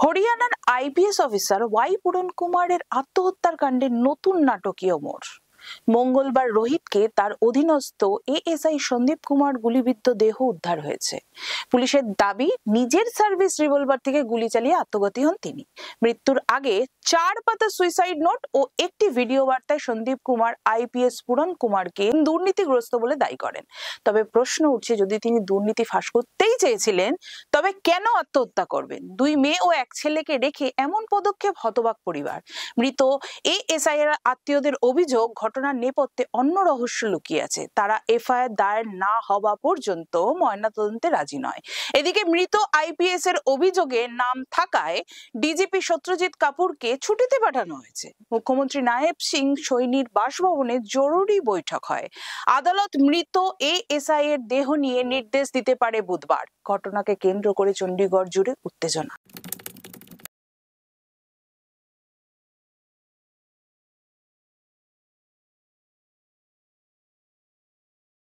হরিয়ানার IPS officer Y পূরণ কুমারের আত্মহত্যার কাণ্ডে নতুন নাটকীয় মোড়। মঙ্গলবার রোহিতকে তার অধীনস্থ এএসআই সন্দীপ কুমার গুলিবিদ্ধ দেহ উদ্ধার হয়েছে। পুলিশের দাবি, নিজের সার্ভিস রিভলভার থেকে গুলি চালিয়ে আত্মঘাতী হন তিনি। মৃত্যুর আগে 4 পাতা সুইসাইড নোট ও একটি ভিডিও বার্তায় সন্দীপ কুমার আইপিএস পূরণ কুমারকে দুর্নীতিগ্রস্ত বলে দায়ী করেন। তবে প্রশ্ন উঠছে, যদি তিনি দুর্নীতি ফাঁস করতেই চেয়েছিলেন তবে কেন আত্মহত্যা করবেন? 2 মেয়ে ও 1 ছেলেকে রেখে এমন পদক্ষেপ হতবাক পরিবার। মৃত এএসআই এর আত্মীয়দের অভিযোগ, ঘটনার নেপথ্যে অন্য রহস্য লুকিয়ে আছে। তারা এফআইআর দায়ের না হওয়া পর্যন্ত ময়নাতদন্তে রাজি নয়। এদিকে মৃত আইপিএস এর অভিযোগে নাম থাকায় ডিজিপি সত্যজিৎ কাপুরকে ছুটিতে পাঠানো হয়েছে। মুখ্যমন্ত্রী নায়েব সিং সৈনির বাসভবনে জরুরি বৈঠক হয়। আদালত মৃত এএসআই এর দেহ নিয়ে নির্দেশ দিতে পারে বুধবার। ঘটনাকে কেন্দ্র করে চণ্ডীগড় জুড়ে উত্তেজনা।